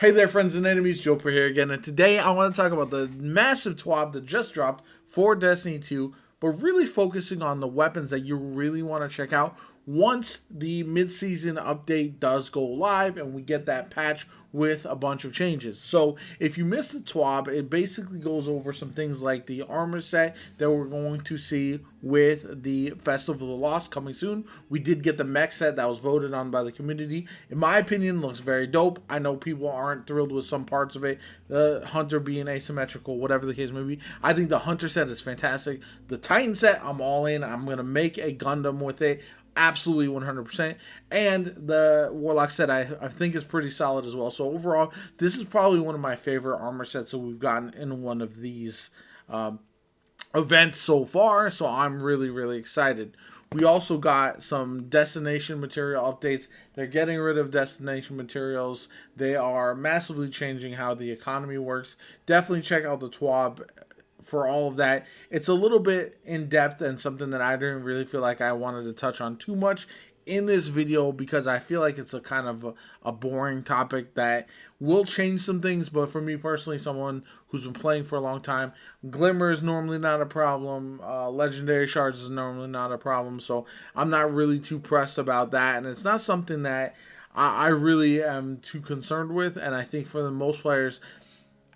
Hey there, friends and enemies, JoPaWrites here again, and today I want to talk about the massive TWAB that just dropped for Destiny 2, but really focusing on the weapons that you really want to check out once the mid-season update does go live and we get that patch with a bunch of changes. So if you missed the TWAB, it basically goes over some things like the armor set that we're going to see with the Festival of the Lost coming soon. We did get the mech set that was voted on by the community. In my opinion, looks very dope. I know people aren't thrilled with some parts of it, the Hunter being asymmetrical, whatever the case may be. I think the Hunter set is fantastic. The Titan set, I'm all in. I'm going to make a Gundam with it. Absolutely 100%. And the Warlock set I think is pretty solid as well. So overall, this is probably one of my favorite armor sets that we've gotten in one of these events so far. So I'm really excited. We also got some destination material updates. They're getting rid of destination materials. They are massively changing how the economy works. Definitely check out the TWAB for all of that. It's a little bit in depth and something that I didn't really feel like I wanted to touch on too much in this video because I feel like it's a kind of a boring topic that will change some things. But for me personally, someone who's been playing for a long time, Glimmer is normally not a problem. Legendary Shards is normally not a problem. So I'm not really too pressed about that. And it's not something that I really am too concerned with. And I think for the most players,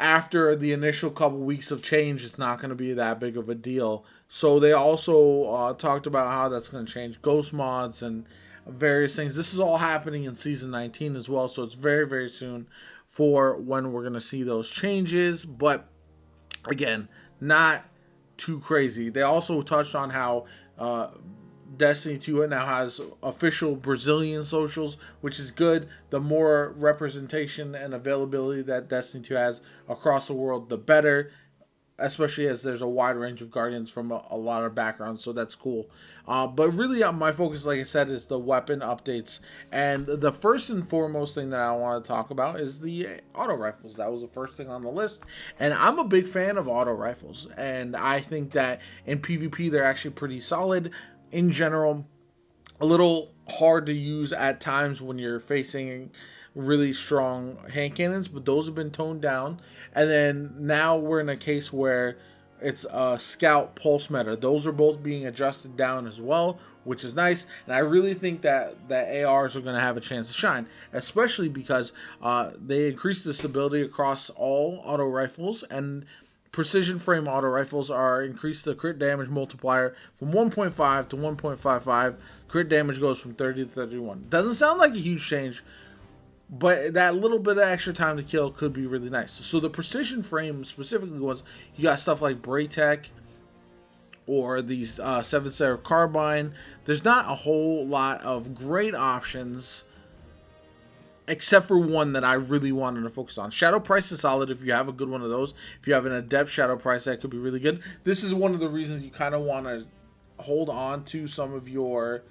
after the initial couple weeks of change, it's not going to be that big of a deal. So they also talked about how that's going to change ghost mods and various things. This is all happening in Season 19 as well, so it's very soon for when we're going to see those changes. But again, not too crazy. They also touched on how Destiny 2 now has official Brazilian socials, which is good. The more representation and availability that Destiny 2 has across the world, the better, especially as there's a wide range of Guardians from a lot of backgrounds, so that's cool. But really, my focus, like I said, is the weapon updates. And the first and foremost thing that I want to talk about is the auto rifles. That was the first thing on the list. And I'm a big fan of auto rifles. And I think that in PvP, they're actually pretty solid. In general, a little hard to use at times when you're facing really strong hand cannons, but those have been toned down. And then now we're in a case where it's a scout pulse meta. Those are both being adjusted down as well, which is nice. And I really think that ARs are going to have a chance to shine, especially because they increase the stability across all auto rifles, and precision frame auto rifles are increased the crit damage multiplier from 1.5 to 1.55. Crit damage goes from 30 to 31. Doesn't sound like a huge change, but that little bit of extra time to kill could be really nice. So the precision frame specifically was, you got stuff like Braytech or these 7 Seraph Carbine. There's not a whole lot of great options, except for one that I really wanted to focus on. Shadow Price is solid if you have a good one of those. If you have an Adept Shadow Price, that could be really good. This is one of the reasons you kind of want to hold on to some of your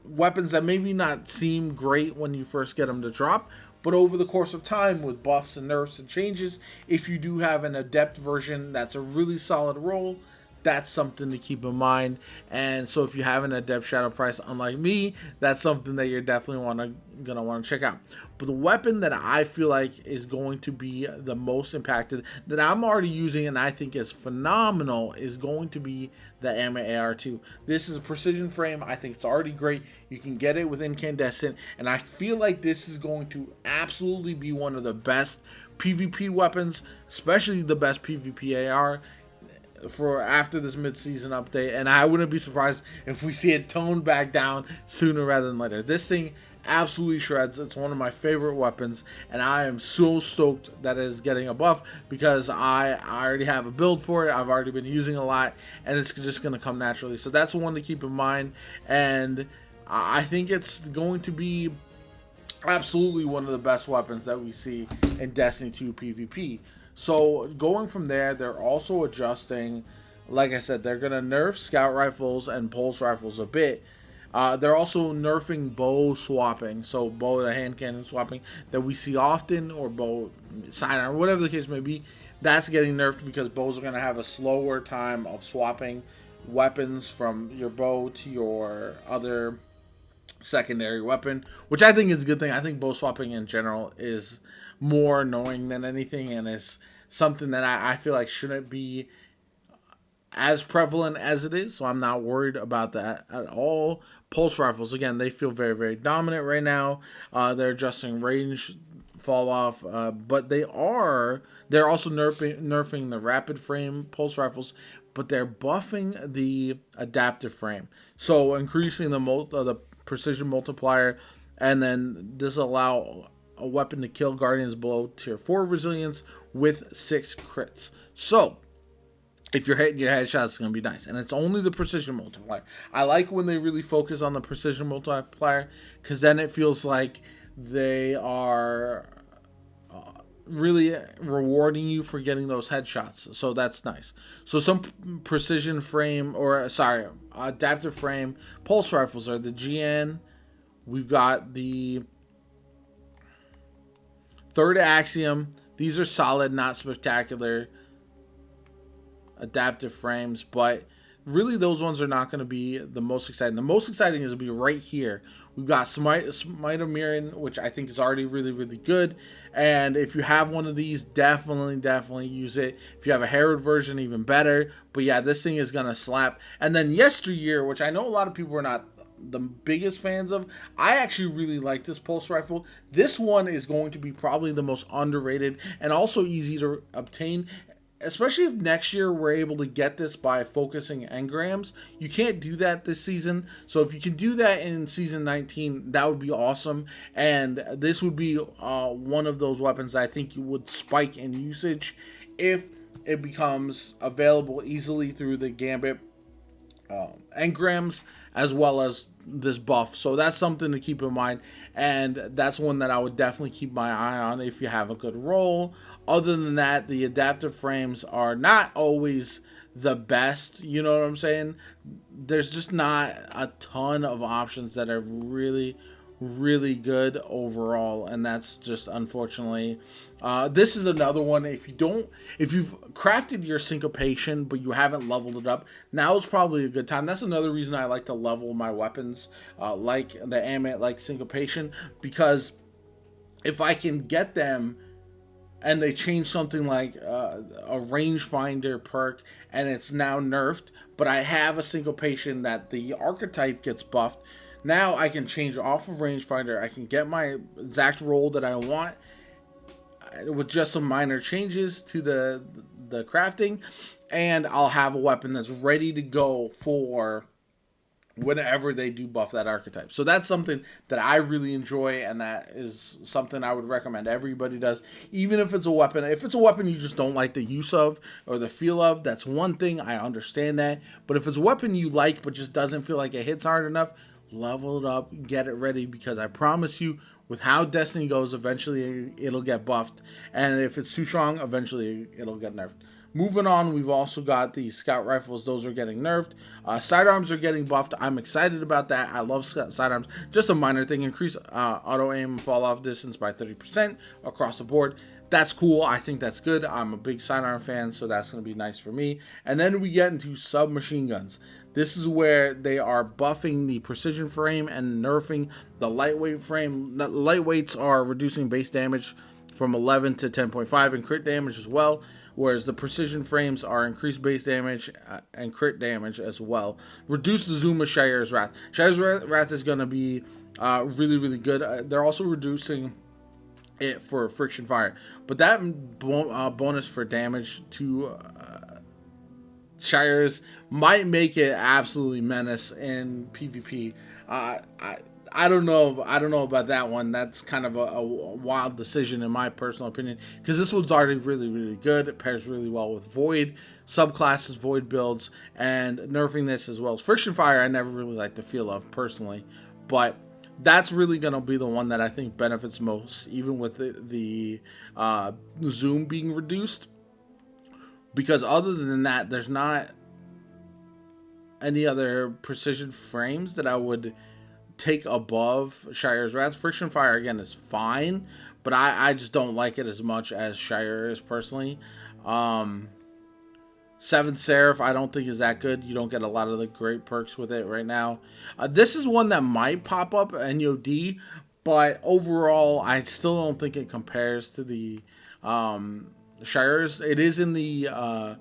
weapons that maybe not seem great when you first get them to drop, but over the course of time with buffs and nerfs and changes, if you do have an Adept version that's a really solid roll, that's something to keep in mind. And so if you have an Adept Shadow Price, unlike me, that's something that you're definitely gonna want to check out. But the weapon that I feel like is going to be the most impacted, that I'm already using and I think is phenomenal, is going to be the Amma AR2. This is a precision frame. I think it's already great. You can get it with Incandescent, and I feel like this is going to absolutely be one of the best PvP weapons, especially the best PvP AR for after this mid-season update. And I wouldn't be surprised if we see it toned back down sooner rather than later. This thing absolutely shreds. It's one of my favorite weapons, and I am so stoked that it is getting a buff because I already have a build for it. I've already been using a lot, and it's just going to come naturally. So that's one to keep in mind, and I think it's going to be absolutely one of the best weapons that we see in Destiny 2 PvP. So going from there, they're also adjusting, like I said, they're going to nerf scout rifles and pulse rifles a bit. They're also nerfing bow swapping, so bow to hand cannon swapping that we see often, or bow sidearm, whatever the case may be. That's getting nerfed because bows are going to have a slower time of swapping weapons from your bow to your other secondary weapon, which I think is a good thing. I think bow swapping in general is more annoying than anything, and is something that I feel like shouldn't be as prevalent as it is. So I'm not worried about that at all. Pulse rifles, again, they feel very, very dominant right now. They're adjusting range fall off, but they're also nerfing the rapid frame pulse rifles, but they're buffing the adaptive frame, so increasing the precision multiplier, and then this allow a weapon to kill guardians below tier 4 resilience with 6 crits. So if you're hitting your headshot, it's going to be nice. And it's only the precision multiplier. I like when they really focus on the precision multiplier, because then it feels like they are really rewarding you for getting those headshots. So that's nice. So some precision frame, adaptive frame pulse rifles are the GN. We've got the third axiom. These are solid, not spectacular adaptive frames, but really those ones are not going to be the most exciting. The most exciting is to be right here. We've got Smite of Mirren, which I think is already really, really good. And if you have one of these, definitely use it. If you have a Herod version, even better. But yeah, this thing is going to slap. And then Yesteryear, which I know a lot of people are not the biggest fans of, I actually really like this pulse rifle. This one is going to be probably the most underrated and also easy to obtain, especially if next year we're able to get this by focusing engrams. You can't do that this season, so if you can do that in season 19, that would be awesome. And this would be one of those weapons I think you would spike in usage if it becomes available easily through the Gambit engrams as well as this buff. So that's something to keep in mind, and that's one that I would definitely keep my eye on if you have a good roll. Other than that, the adaptive frames are not always the best, you know what I'm saying? There's just not a ton of options that are really good overall, and that's just unfortunately this is another one. If you've crafted your syncopation but you haven't leveled it up, now is probably a good time. That's another reason I like to level my weapons, like the Amit, like syncopation, because if I can get them and they change something like a rangefinder perk and it's now nerfed, but I have a syncopation that the archetype gets buffed, now I can change off of rangefinder. I can get my exact roll that I want with just some minor changes to the crafting, and I'll have a weapon that's ready to go for whenever they do buff that archetype. So that's something that I really enjoy, and that is something I would recommend everybody does. Even if it's a weapon, you just don't like the use of or the feel of, that's one thing, I understand that. But if it's a weapon you like but just doesn't feel like it hits hard enough, level it up, get it ready, because I promise you, with how Destiny goes, eventually it'll get buffed, and if it's too strong, eventually it'll get nerfed. Moving on, we've also got the scout rifles. Those are getting nerfed. Sidearms are getting buffed. I'm excited about that. I love sidearms. Just a minor thing. Increase auto aim and fall off distance by 30% across the board. That's cool. I think that's good. I'm a big sidearm fan, so that's going to be nice for me. And then we get into submachine guns. This is where they are buffing the precision frame and nerfing the lightweight frame. The lightweights are reducing base damage from 11 to 10.5 and crit damage as well, whereas the precision frames are increased base damage and crit damage as well. Reduce the zoom of Shire's Wrath. Shire's Wrath is going to be really good. They're also reducing it for friction fire, but that bonus for damage to Shires might make it absolutely menace in PvP. I don't know about that one. That's kind of a wild decision in my personal opinion, because this one's already really good. It pairs really well with Void subclasses, Void builds, and nerfing this as well as Friction Fire I never really liked the feel of personally, but that's really going to be the one that I think benefits most, even with the zoom being reduced, because other than that, there's not any other precision frames that I would take above Shire's Wrath. Friction Fire, again, is fine, but I just don't like it as much as Shire is personally. Seventh Seraph, I don't think is that good. You don't get a lot of the great perks with it right now. This is one that might pop up NOD, but overall, I still don't think it compares to the Shires. It is in the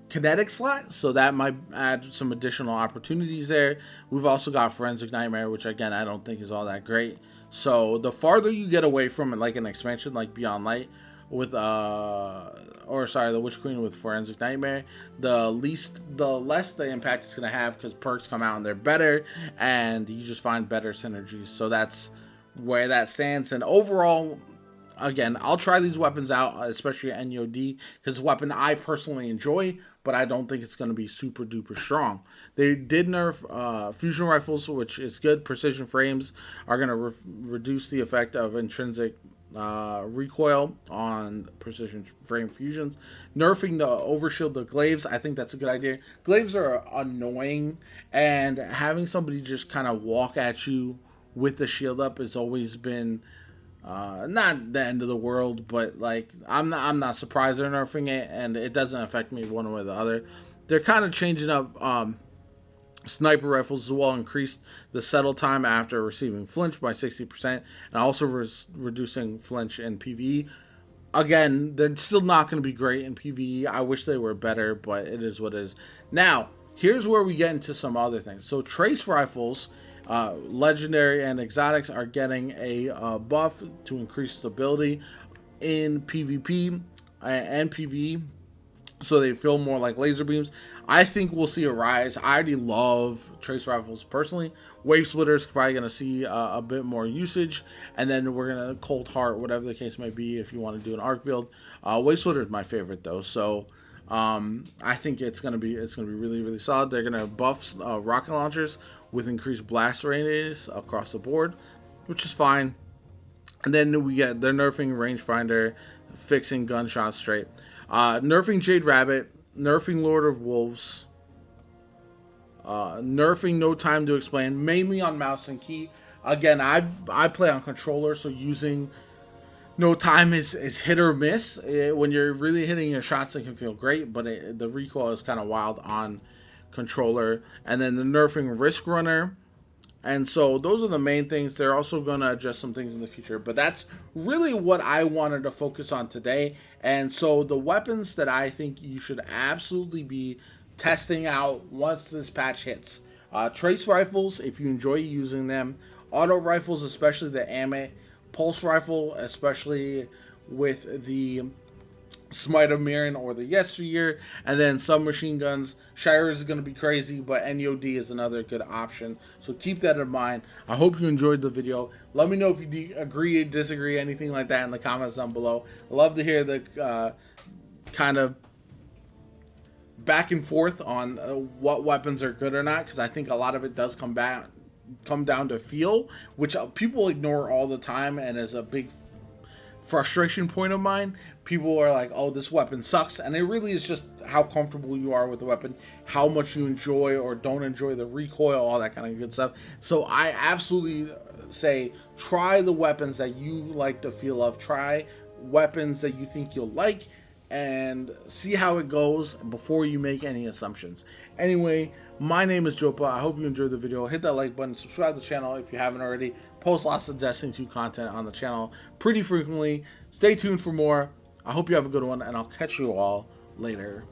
kinetic slot, so that might add some additional opportunities there. We've also got Forensic Nightmare, which again I don't think is all that great. So the farther you get away from it, like an expansion like Beyond Light with the Witch Queen with Forensic Nightmare, the less the impact it's gonna have, because perks come out and they're better, and you just find better synergies. So that's where that stands. And overall, again, I'll try these weapons out, especially NOD, because weapon I personally enjoy, but I don't think it's going to be super duper strong. They did nerf fusion rifles, which is good. Precision frames are going to reduce the effect of intrinsic recoil on precision frame fusions. Nerfing the overshield, the glaives, I think that's a good idea. Glaives are annoying, and having somebody just kind of walk at you with the shield up has always been not the end of the world, but like I'm not surprised they're nerfing it, and it doesn't affect me one way or the other. They're kind of changing up sniper rifles as well, increased the settle time after receiving flinch by 60%, and also reducing flinch in PvE. Again, they're still not going to be great in PvE. I wish they were better, but it is what it is. Now, here's where we get into some other things. So trace rifles, legendary and exotics, are getting a buff to increase stability in PvP and PvE, so they feel more like laser beams. I think we'll see a rise. I already love trace rifles personally. Wave splitters probably going to see a bit more usage, and then we're going to Cold Heart, whatever the case may be, if you want to do an arc build. Wave splitter is my favorite though, so I think it's gonna be really, really solid. They're gonna buff rocket launchers with increased blast radius across the board, which is fine. And then they're nerfing rangefinder, fixing gunshot straight, nerfing Jade Rabbit, nerfing Lord of Wolves, nerfing No Time to Explain, mainly on mouse and key. Again, I play on controller, so using no time is hit or miss. When you're really hitting your shots, it can feel great, but the recoil is kind of wild on controller. And then the nerfing Risk Runner. And so those are the main things. They're also going to adjust some things in the future, but that's really what I wanted to focus on today. And so the weapons that I think you should absolutely be testing out once this patch hits. Trace rifles, if you enjoy using them. Auto rifles, especially the Amit. Pulse rifle, especially with the Smite of Mirren or the Yesteryear, and then submachine guns. Shire is going to be crazy, but NOD is another good option, so keep that in mind. I hope you enjoyed the video. Let me know if you agree, disagree, anything like that in the comments down below. I love to hear the kind of back and forth on what weapons are good or not, because I think a lot of it does come down to feel, which people ignore all the time, and is a big frustration point of mine. People are like, oh, this weapon sucks, and it really is just how comfortable you are with the weapon, how much you enjoy or don't enjoy the recoil, all that kind of good stuff. So I absolutely say try the weapons that you like the feel of, try weapons that you think you'll like, and see how it goes before you make any assumptions. Anyway, my name is JoPa. I hope you enjoyed the video. Hit that like button, subscribe to the channel if you haven't already. Post lots of Destiny 2 content on the channel pretty frequently. Stay tuned for more. I hope you have a good one, and I'll catch you all later.